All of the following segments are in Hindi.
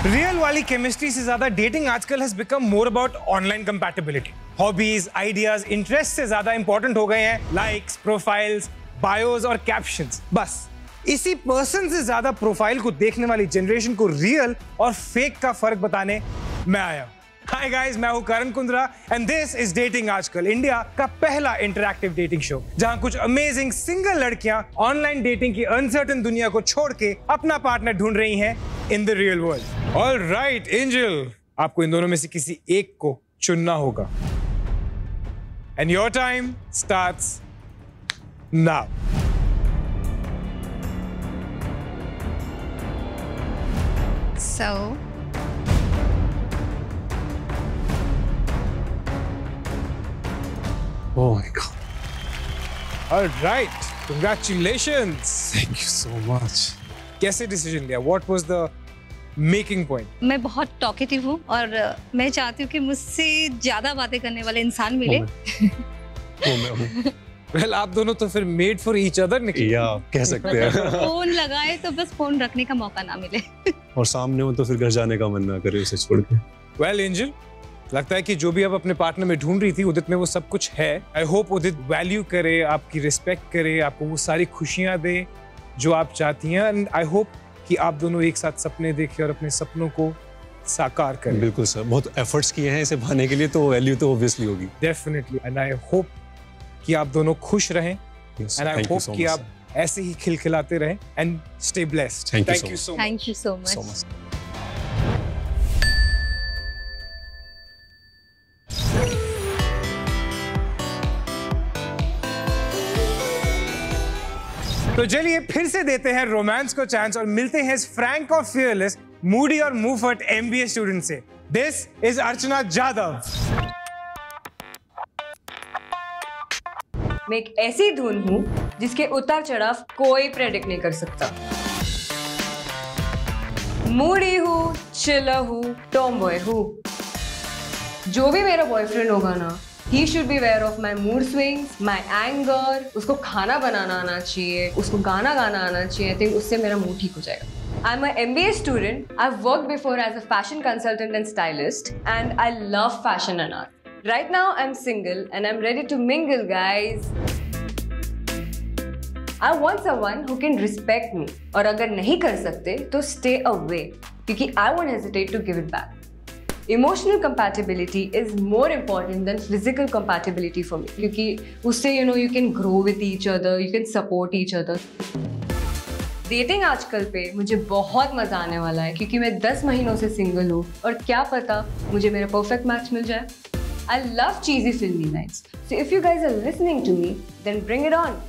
रियल वाली केमिस्ट्री से ज्यादा डेटिंग आजकल has become more about online compatibility. Hobbies, ideas, interest से ज्यादा इंपॉर्टेंट हो गए हैं लाइक्स, प्रोफाइल्स, बायोज और कैप्शंस। बस इसी पर्सन से ज्यादा प्रोफाइल को देखने वाली जनरेशन को रियल और फेक का फर्क बताने मैं आया। हाय गाइस, मैं हूं Karan Kundra and this is dating Aajkal, India का पहला इंटरैक्टिव डेटिंग शो जहां कुछ अमेजिंग सिंगल लड़कियां ऑनलाइन डेटिंग की अनसर्टेन दुनिया को छोड़ के अपना पार्टनर ढूंढ रही हैं in the real world. Alright Angel, आपको इन दोनों में से किसी एक को चुनना होगा and your time starts now. So, Oh my God. All right, congratulations. Thank you so much. कैसे डिसीजन लिया? What was the making point? मैं बहुत टॉकेटिव हूँ और मैं चाहती हूँ कि मुझसे ज्यादा बातें करने वाले इंसान मिले। मैं हूँ। Well, आप दोनों तो फिर made for each other निकले। या कह सकते हैं। फोन लगाए तो बस फोन रखने का मौका ना मिले। और सामने हो तो फिर घर जाने का मन ना करे उसे छोड़ के। Well, एंजल, लगता है कि जो भी आप अपने पार्टनर में ढूंढ रही थी उदित में वो सब कुछ है। आई होप उदित वैल्यू करे, आपकी रिस्पेक्ट करे, आपको वो सारी खुशियां दे जो आप चाहती हैं एंड आई होप कि आप दोनों एक साथ सपने देखें और अपने सपनों को साकार करें। बिल्कुल सर, बहुत एफर्ट्स किए हैं इसे पाने के लिए, तो वैल्यू तो ऑब्वियसली होगी। डेफिनेटली एंड आई होप कि आप दोनों खुश रहें एंड आई होप कि आप ऐसे ही खिलखिलाते रहें and stay blessed. Thank you you so so much. Thank you so much. तो चलिए फिर से देते हैं रोमांस को चांस और मिलते हैं इस फ्रैंक और फियरलेस, मूडी और मुफट एमबीए स्टूडेंट से। दिस इज अर्चना जाधव। मैं एक ऐसी धुन हूँ जिसके उतार चढ़ाव कोई प्रेडिक्ट नहीं कर सकता। मूडी हूँ, चिलर हूँ, टॉमबॉय हूँ। जो भी मेरा बॉयफ्रेंड होगा ना, he should be aware of my mood swings, my anger. उसको खाना बनाना आना चाहिए, उसको गाना गाना आना चाहिए। I think उससे मेरा मूड ठीक हो जाएगा। I'm a MBA student. I've worked before as a fashion consultant and stylist, and I love fashion and art. Right now, I'm single and I'm ready to mingle, guys. I want someone who can respect me. और अगर नहीं कर सकते, तो stay away, क्योंकि I won't hesitate to give it back. Emotional compatibility is more important than physical compatibility for me, क्योंकि उससे you can grow with each other, you can support each other. Dating आजकल पे मुझे बहुत मजा आने वाला है, क्योंकि मैं 10 महीनों से सिंगल हूँ और क्या पता मुझे मेरा परफेक्ट मैच मिल जाए। I love cheesy filmy lines, so if you guys are listening to me, then bring it on.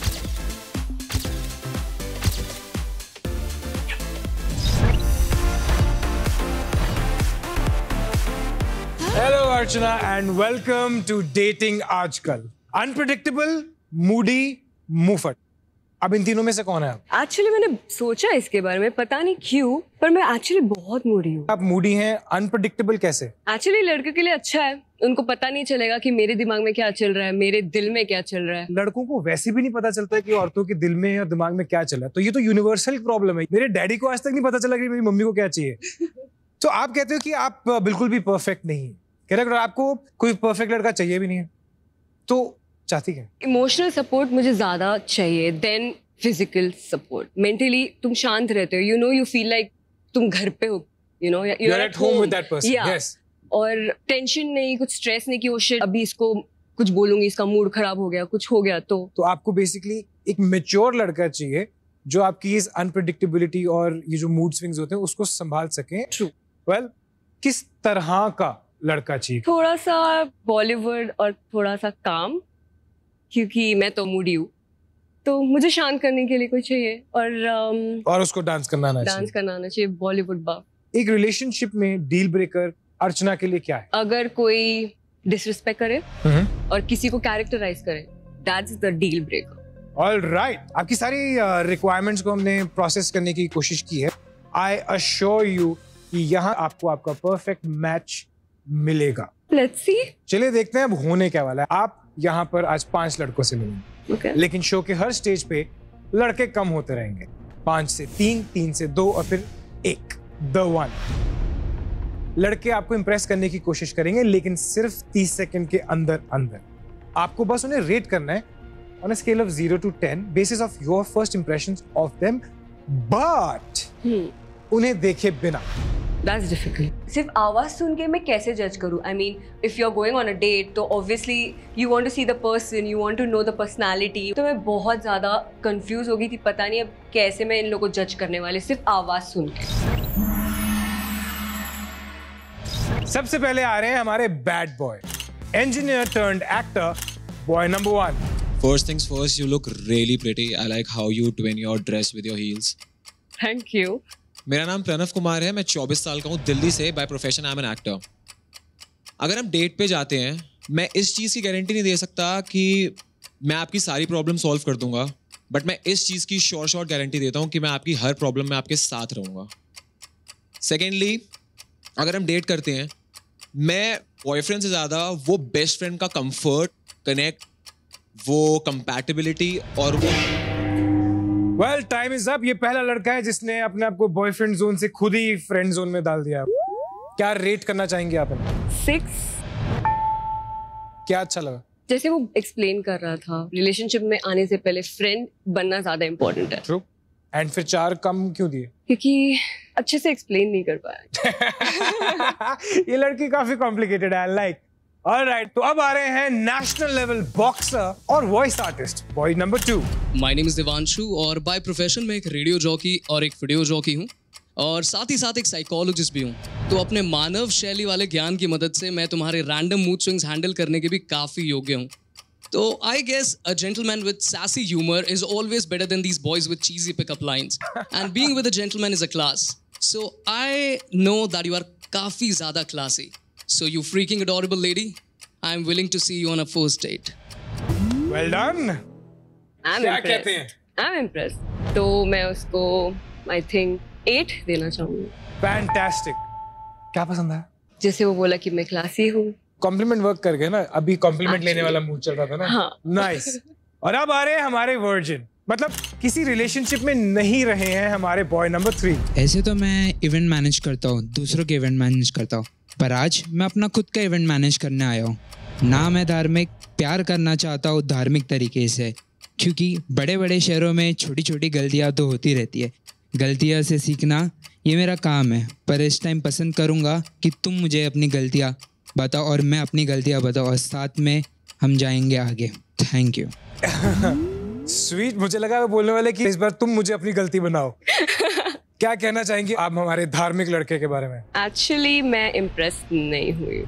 Hello Archana and welcome to Dating आजकल। Unpredictable, moody, मुफट। अब इन तीनों में से कौन है आप? एक्चुअली मैंने सोचा इसके बारे में, पता नहीं क्यों, पर मैं एक्चुअली बहुत मूडी हूँ। आप मूडी हैं, अनप्रेडिक्टेबल कैसे? एक्चुअली लड़कों के लिए अच्छा है, उनको पता नहीं चलेगा कि मेरे दिमाग में क्या चल रहा है, मेरे दिल में क्या चल रहा है। लड़कों को वैसे भी नहीं पता चलता है कि औरतों के दिल में और दिमाग में क्या चल रहा है, तो ये तो यूनिवर्सल प्रॉब्लम है। मेरे डैडी को आज तक नहीं पता चला कि मेरी मम्मी को क्या चाहिए। तो आप कहते हो कि आप बिल्कुल भी परफेक्ट नहीं है, करेक्ट? और आपको कोई परफेक्ट लड़का चाहिए भी नहीं है, तो चाहती क्या? इमोशनल सपोर्ट मुझे ज्यादा चाहिए देन फिजिकल सपोर्ट। मेंटली तुम शांत रहते हो, you feel like तुम घर पे हो, you're at home with that person. Yeah. Yes. और टेंशन नहीं, कुछ स्ट्रेस नहीं कि वो शिट अभी इसको कुछ बोलूंगी, इसका मूड खराब हो गया, कुछ हो गया तो आपको बेसिकली एक मैच्योर लड़का चाहिए जो आपकी इस अनप्रेडिक्टेबिलिटी और ये जो मूड स्विंग्स होते हैं उसको संभाल सके। ट्रू। वेल, किस तरह का लड़का चाहिए? थोड़ा सा बॉलीवुड और थोड़ा सा काम, क्योंकि मैं तो मूडी हूँ, तो मुझे शांत करने के लिए कोई चाहिए। और उसको डांस करना आना चाहिए। डांस करना आना चाहिए, बॉलीवुड बा। एक रिलेशनशिप में डील ब्रेकर अर्चना के लिए क्या है? अगर कोई डिसरिस्पेक्ट करे और किसी को कैरेक्टराइज करे, that's the deal breaker. Alright, आपकी सारी रिक्वायरमेंट्स को हमने प्रोसेस करने की कोशिश की है। आई अश्योर यू कि यहाँ आपको आपका परफेक्ट मैच मिलेगा। Let's see. चलिए देखते हैं अब होने क्या वाला है। आप यहाँ पर आज 5 लड़कों से मिलेंगे, okay. लेकिन शो के हर स्टेज पे लड़के कम होते रहेंगे। 5 से 3, 3 से 2 और फिर 1, द वन। लड़के आपको इंप्रेस करने की कोशिश करेंगे, लेकिन सिर्फ 30 सेकंड के अंदर अंदर। आपको बस उन्हें रेट करना है on a scale of 0 to 10 basis of your first impressions of them, but उन्हें देखे बिना। That's difficult. सिर्फ आवाज सुन के मैं कैसे जज करूं? I mean, if you're going on a date, तो obviously you want to see the person, you want to know the personality. तो मैं बहुत ज़्यादा confused हो गई थी, पता नहीं अब कैसे मैं इन लोगों को जज करने वाली, सिर्फ आवाज सुन के। सबसे पहले आ रहे हैं हमारे bad boy, engineer turned actor, boy number 1. First things first, you look really pretty. I like how you twin your dress with your heels. Thank you. मेरा नाम प्रणव कुमार है, मैं 24 साल का हूँ, दिल्ली से। By profession I am an actor. अगर हम डेट पे जाते हैं, मैं इस चीज़ की गारंटी नहीं दे सकता कि मैं आपकी सारी प्रॉब्लम सॉल्व कर दूंगा, बट मैं इस चीज़ की श्योर गारंटी देता हूँ कि मैं आपकी हर प्रॉब्लम में आपके साथ रहूँगा। सेकेंडली, अगर हम डेट करते हैं, मैं बॉयफ्रेंड से ज़्यादा वो बेस्ट फ्रेंड का कंफर्ट, कनेक्ट, वो कंपैटिबिलिटी और वो Well, time is up. ये पहला लड़का है जिसने अपने आप को बॉयफ्रेंड जोन से खुद ही फ्रेंड जोन में डाल दिया। क्या रेट करना चाहेंगे आप? 6. क्या अच्छा लगा? जैसे वो एक्सप्लेन कर रहा था, रिलेशनशिप में आने से पहले फ्रेंड बनना ज्यादा इम्पोर्टेंट है। True. एंड फिर 4 कम क्यों दिए? क्योंकि अच्छे से एक्सप्लेन नहीं कर पाया। ये लड़की काफी कॉम्प्लिकेटेड है, लाइक। ऑलराइट, तो अब आ रहे हैं नेशनल लेवल बॉक्सर और voice artist, boy number 2। My name is Devanshu और बाय प्रोफेशन में एक रेडियो जॉकी और एक वीडियो जॉकी हूँ और साथ ही साथ एक साइकोलॉजिस्ट भी हूँ। तो अपने मानव शैली वाले ज्ञान की मदद से मैं तुम्हारे रैंडम मूड स्विंग्स हैंडल करने के भी काफ़ी योग्य हूँ। तो I guess a gentleman with sassy humour is always better than these boys with cheesy pickup lines, and being with a gentleman is a class. So I know that you are काफ़ी ज़्यादा classy. So you freaking adorable lady, I am willing to see you on a first date. Well done. क्या कहते हैं? I'm impressed. तो मैं उसको I think 8 देना चाहूँगी। Fantastic. क्या पसंद है? जैसे वो बोला कि मैं क्लासी हूँ। कॉम्प्लीमेंट वर्क कर गए ना, अभी कॉम्प्लीमेंट लेने वाला मूड चल रहा था ना। हाँ। नाइस। और अब आ रहे हैं हमारे वर्जिन, मतलब किसी रिलेशनशिप में नहीं रहे हैं, हमारे बॉय नंबर 3। ऐसे तो मैं इवेंट मैनेज करता हूँ, दूसरों के इवेंट मैनेज करता हूँ, पर आज मैं अपना खुद का इवेंट मैनेज करने आया हूँ। ना मैं धार्मिक प्यार करना चाहता हूँ धार्मिक तरीके से, क्योंकि बड़े बड़े शहरों में छोटी छोटी गलतियाँ तो होती रहती है। गलतियाँ से सीखना ये मेरा काम है, पर इस टाइम पसंद करूँगा कि तुम मुझे अपनी गलतियाँ बताओ और मैं अपनी गलतियाँ बताओ और साथ में हम जाएंगे आगे। Thank you. स्वीट, मुझे लगा वो बोलने वाले कि इस बार तुम मुझे अपनी गलती बनाओ। क्या कहना चाहेंगे आप हमारे धार्मिक लड़के के बारे में? एक्चुअली मैं इम्प्रेस नहीं हुई।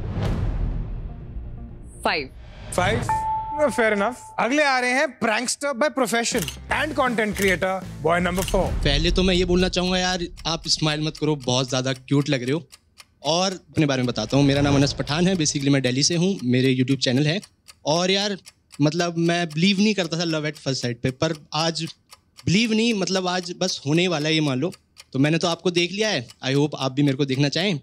5 फेयर इनफ। अगले आ रहे हैं prankster by profession and content creator, boy number 4। पहले तो मैं ये बोलना चाहूँगा यार, आप स्माइल मत करो, बहुत ज़्यादा क्यूट लग रहे हो। और अपने बारे में बताता हूँ, मेरा नाम अनस पठान है, बेसिकली मैं दिल्ली से हूँ, मेरे यूट्यूब चैनल है। और यार मतलब मैं बिलीव नहीं करता था लव एट फर्स्ट साइट पे, पर आज बिलीव नहीं, मतलब आज बस होने वाला है, ये मान लो। तो मैंने तो आपको देख लिया है, आई होप आप भी मेरे को देखना चाहें।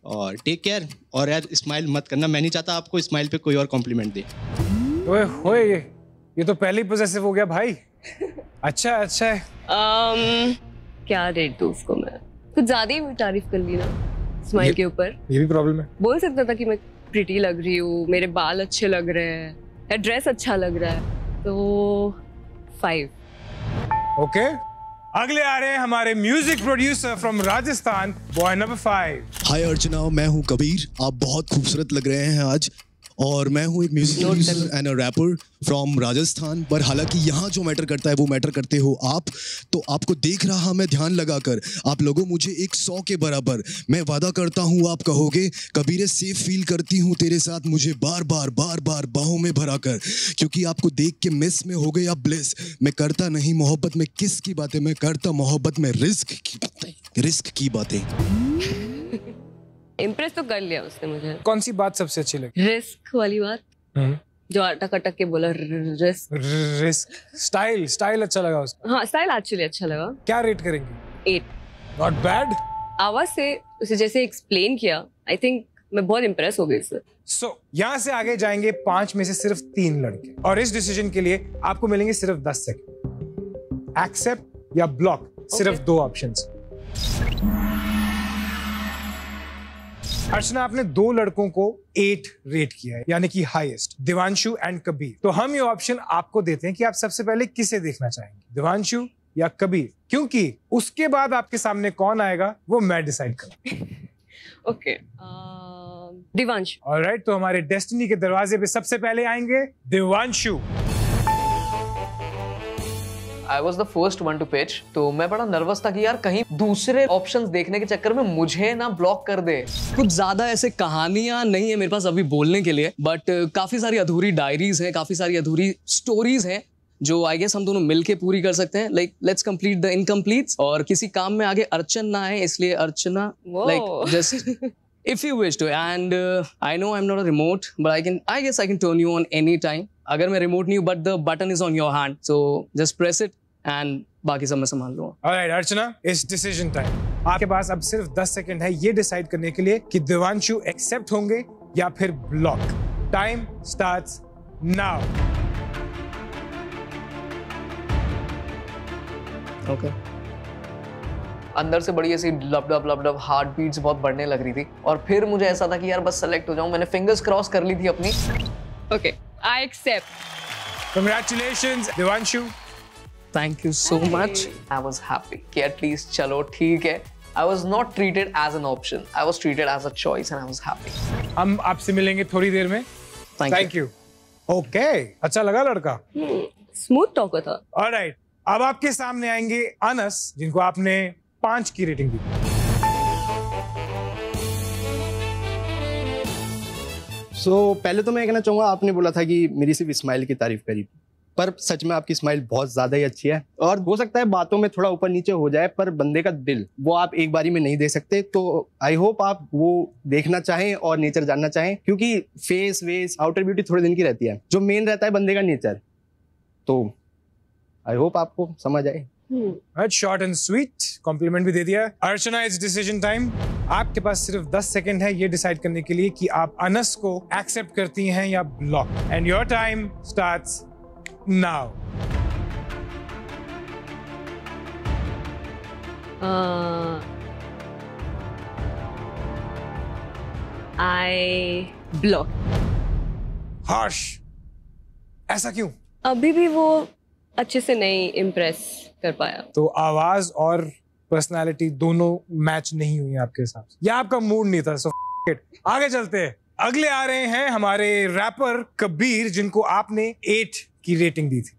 और टेक केयर। और यार स्माइल मत करना, मैं नहीं चाहता आपको स्माइल पे कोई और कॉम्प्लीमेंट दे। ओए होए, ये तो पहले ही पॉसेसिव हो गया भाई। अच्छा है। क्या रेट दूँ उसको मैं? कुछ ज्यादा ही तारीफ कर ली ना स्माइल के ऊपर। ये भी प्रॉब्लम है। बोल सकता था कि मैं प्रिटी लग रही हूँ, मेरे बाल अच्छे लग रहे हैं, या ड्रेस अच्छा लग रहा है। तो 5। ओके। अगले आ रहे हैं हमारे music producer from Rajasthan, boy number 5। हाय अर्चना, मैं हूँ कबीर। आप बहुत खूबसूरत लग रहे हैं आज। और मैं हूँ एक music producer and a rapper from Rajasthan. पर हालांकि यहाँ जो मैटर करता है वो मैटर करते हो आप। तो आपको देख रहा मैं ध्यान लगाकर, आप लोगों मुझे 100 के बराबर। मैं वादा करता हूँ आप कहोगे कबीरे सेफ फील करती हूँ तेरे साथ, मुझे बार बार बाहों में भरा कर। क्योंकि आपको देख के मिस में हो गए आप ब्लिस। मैं करता नहीं मोहब्बत में किस की बातें, मैं करता मोहब्बत में रिस्क की बातें। इम्प्रेस तो कर लिया उसने मुझे। कौन सी बात सबसे अच्छी लगी? रिस्क वाली बात, जो अटक अटक के बोला रिस्क। स्टाइल अच्छा लगा उसका। हाँ, स्टाइल एक्चुअली अच्छा लगा। क्या रेट करेंगे? 8। Not bad. आवाज से उसे जैसे एक्सप्लेन किया, आई थिंक मैं बहुत इम्प्रेस हो गई इससे। सो यहाँ से आगे जाएंगे 5 में से सिर्फ 3 लड़के, और इस डिसीजन के लिए आपको मिलेंगे सिर्फ 10 सेकंड। एक्सेप्ट या ब्लॉक, सिर्फ 2 ऑप्शंस। अर्चना, आपने 2 लड़कों को 8 रेट किया है, यानी कि हाईएस्ट, दिवांशु एंड कबीर। तो हम ये ऑप्शन आपको देते हैं कि आप सबसे पहले किसे देखना चाहेंगे, दिवांशु या कबीर, क्योंकि उसके बाद आपके सामने कौन आएगा वो मैं डिसाइड करूंगा। ओके, दिवांशु। ऑलराइट, तो हमारे डेस्टिनी के दरवाजे पे सबसे पहले आएंगे Divanshu. I was the first one to pitch, तो मैं बड़ा नर्वस था कि यार कहीं दूसरे ऑप्शंस देखने के चक्कर में मुझे ना ब्लॉक कर दे। कुछ ज्यादा ऐसे कहानियां नहीं है मेरे पास अभी बोलने के लिए, बट काफी सारी अधूरी डायरीज हैं, काफी सारी अधूरी स्टोरीज हैं जो आई गेस हम दोनों मिलके पूरी कर सकते हैं। Like let's complete the incompletes, और किसी काम में आगे अर्चन ना आए इसलिए Archana, like just if you wish to, and I know I'm not a remote, but I guess I can turn you on any time. अगर मैं रिमोट नहीं हूँ but the button is on your hand, so just press it and बाकी सब मैं संभाल लूँगा। Alright, Archana, it's decision time. आपके पास अब सिर्फ 10 सेकंड है ये डिसाइड करने के लिए कि दिवांशु एक्सेप्ट होंगे या फिर block. Time starts now. Okay, अंदर से बड़ी ऐसी लब डब लब डब हार्ट बीट्स बहुत बढ़ने लग रही थी, और फिर मुझे ऐसा था कि यार बस सेलेक्ट हो जाऊं। मैंने फिंगर्स क्रॉस कर ली थी अपनी। Okay, I accept. Congratulations, Divanshu. Thank you so much. I was happy कि एटलीस्ट चलो ठीक है, I was not treated as an option, I was treated as a choice and I was happy. हम आपसे मिलेंगे थोड़ी देर में। Thank you. ओके, अच्छा लगा लड़का? स्मूथ टॉकर था। ऑलराइट, अब आपके सामने आएंगे अनस, जिनको आपने 5 की रेटिंग दी। पहले तो मैं कहना चाहूंगा, आपने बोला था कि मेरी सिर्फ स्माइल की तारीफ करी, पर सच में आपकी स्माइल बहुत ज्यादा ही अच्छी है, और हो सकता है बातों में थोड़ा ऊपर नीचे हो जाए, पर बंदे का दिल वो आप एक बारी में नहीं दे सकते। तो आई होप आप वो देखना चाहें और नेचर जानना चाहें, क्योंकि फेस वेस आउटर ब्यूटी थोड़े दिन की रहती है, जो मेन रहता है बंदे का नेचर। तो आई होप आपको समझ आए। शॉर्ट एंड स्वीट कॉम्प्लीमेंट भी दे दिया। अर्चना, इट्स डिसीजन टाइम। आपके पास सिर्फ 10 सेकंड है ये डिसाइड करने के लिए कि आप अनस को एक्सेप्ट करती हैं या block, and your time starts now. I block. Harsh, ऐसा क्यों? अभी भी वो अच्छे से नहीं इम्प्रेस कर पाया। तो आवाज और पर्सनालिटी दोनों मैच नहीं हुई आपके हिसाब से, या आपका मूड नहीं था? सो आगे चलते हैं। अगले आ रहे हैं हमारे रैपर कबीर, जिनको आपने 8 की रेटिंग दी थी।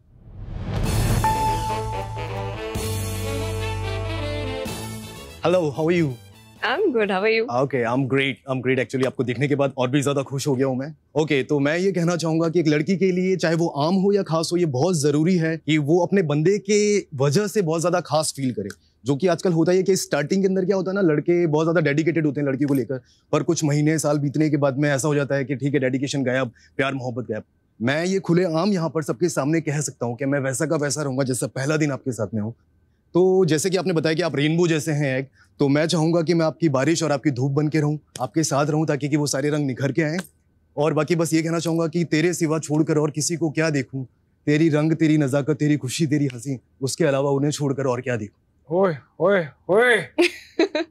Hello, how are you? I'm good. How are you? Okay, I'm great. I'm great actually. आपको देखने के बाद और भी ज्यादा खुश हो गया हूँ मैं। Okay, तो मैं ये कहना चाहूंगा कि एक लड़की के लिए, चाहे वो आम हो या खास हो, ये बहुत जरूरी है कि वो अपने बंदे के वजह से बहुत ज्यादा खास फील करे। जो कि आजकल होता है कि स्टार्टिंग के अंदर क्या होता है ना, लड़के बहुत ज्यादा डेडिकेटेड होते हैं लड़की को लेकर, पर कुछ महीने साल बीतने के बाद में ऐसा हो जाता है कि ठीक है, डेडिकेशन गायब, प्यार मोहब्बत गायब। मैं ये खुले आम यहाँ पर सबके सामने कह सकता हूँ कि मैं वैसा का वैसा रहूंगा जैसा पहला दिन आपके साथ में हूँ। तो जैसे कि आपने बताया कि आप रेनबो जैसे हैं एक, तो मैं चाहूंगा कि मैं आपकी बारिश और आपकी धूप बन के रहूं, आपके साथ रहूं, ताकि कि वो सारे रंग निखर के आए। और बाकी बस ये कहना चाहूंगा कि तेरे सिवा छोड़कर और किसी को क्या देखूं, तेरी रंग, तेरी नजाकत, तेरी खुशी, तेरी हंसी, उसके अलावा उन्हें छोड़कर और क्या देखूं। ओए ओए ओए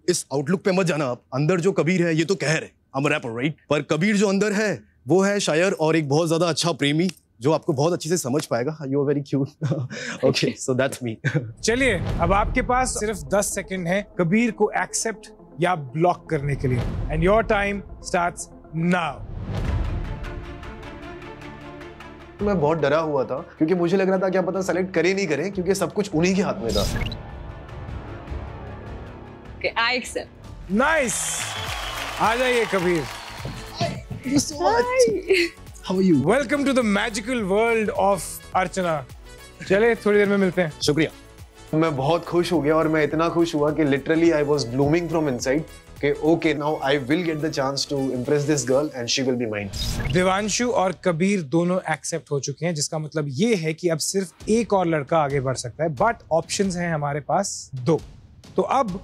इस आउटलुक पे मत जाना आप। अंदर जो कबीर है ये तो कहर है, I'm a rapper, right? पर कबीर जो अंदर है वो है शायर और एक बहुत ज्यादा अच्छा प्रेमी, जो आपको बहुत अच्छे से समझ पाएगा। You are very cute. Okay, so that's me. चलिए, अब आपके पास सिर्फ 10 सेकंड है कबीर को एक्सेप्ट या ब्लॉक करने के लिए, and your time starts now. मैं बहुत डरा हुआ था, क्योंकि मुझे लग रहा था क्या पता सेलेक्ट करे नहीं करे, क्योंकि सब कुछ उन्हीं के हाथ में था। Okay, I accept. नाइस, आ जाइए Kabir. How are you? Welcome to the magical world of अर्चना। चले, थोड़ी देर में मिलते हैं। शुक्रिया। मैं बहुत खुश हो गया, और मैं इतना खुश हुआ कि literally I was blooming from inside कि okay, now I will get the chance to impress this girl and she will be mine. Divanshu और कबीर दोनों एक्सेप्ट हो चुके हैं, जिसका मतलब ये है कि अब सिर्फ एक और लड़का आगे बढ़ सकता है, बट ऑप्शंस हैं हमारे पास 2। तो अब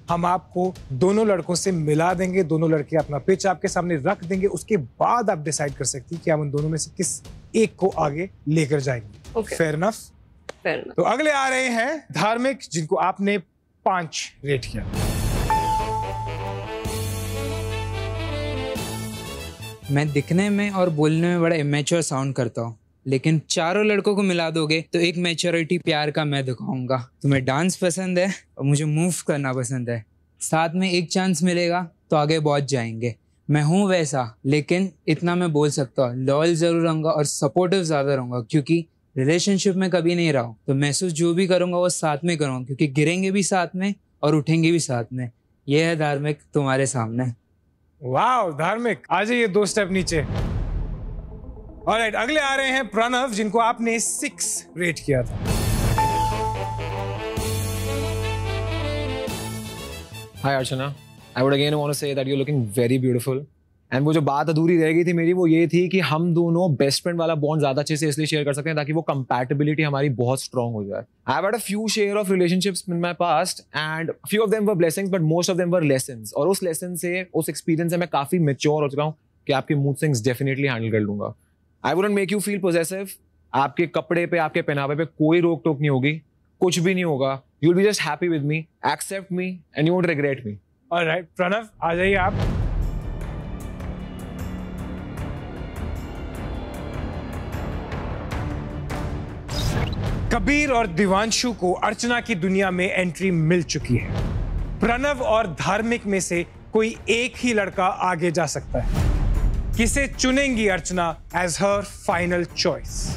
हम आपको दोनों लड़कों से मिला देंगे, दोनों लड़के अपना पिच आपके सामने रख देंगे, उसके बाद आप डिसाइड कर सकती हैं कि आप उन दोनों में से किस एक को आगे लेकर जाएंगे। Fair enough? Fair enough. तो अगले आ रहे हैं धार्मिक, जिनको आपने 5 रेट किया। मैं दिखने में और बोलने में बड़ा इमेच्योर साउंड करता हूँ, लेकिन चारों लड़कों को मिला दोगे तो एक मैच्योरिटी प्यार का मैं दिखाऊंगा। तुम्हें डांस पसंद है और मुझे मूव करना पसंद है, साथ में एक चांस मिलेगा तो आगे बहुत जाएंगे। मैं हूँ वैसा, लेकिन इतना मैं बोल सकता हूँ, लॉयल जरूर रहूँगा और सपोर्टिव ज़्यादा रहूँगा, क्योंकि रिलेशनशिप में कभी नहीं रहा हूँ। तो महसूस जो भी करूँगा वो साथ में करूँगा, क्योंकि गिरेंगे भी साथ में और उठेंगे भी साथ में। ये है धार्मिक तुम्हारे सामने। वाह धार्मिक, आ जाइए 2 स्टेप नीचे। ऑलराइट, अगले आ रहे हैं प्रणव, जिनको आपने 6 रेट किया था। Hi Archana, I would again want to say that you're looking very beautiful. And वो जो बात अधूरी रह गई थी मेरी, वो ये थी कि हम दोनों बेस्ट फ्रेंड वाला बॉन्ड ज्यादा अच्छे से इसलिए शेयर कर सकते हैं ताकि वो कंपैटिबिलिटी हमारी बहुत स्ट्रांग हो जाए। I've had a few share of relationships in my past and few of them were blessings but most of them were lessons. और उस लेसन से, उस एक्सपीरियंस से मैं काफी मैच्योर हो चुका हूँ कि आपके मूड स्विंग्स डेफिनेटली हैंडल कर लूंगा। I wouldn't make you feel possessive. आपके कपड़े पे, आपके पहनावे पे कोई रोक टोक नहीं होगी, कुछ भी नहीं होगा। You'll be just happy with me, accept me and you won't regret me. Alright Pranav, आ जाइए आप। कबीर और दिवांशु को अर्चना की दुनिया में एंट्री मिल चुकी है। प्रणव और धार्मिक में से कोई एक ही लड़का आगे जा सकता है। किसे चुनेंगी अर्चना एज हर फाइनल चॉइस?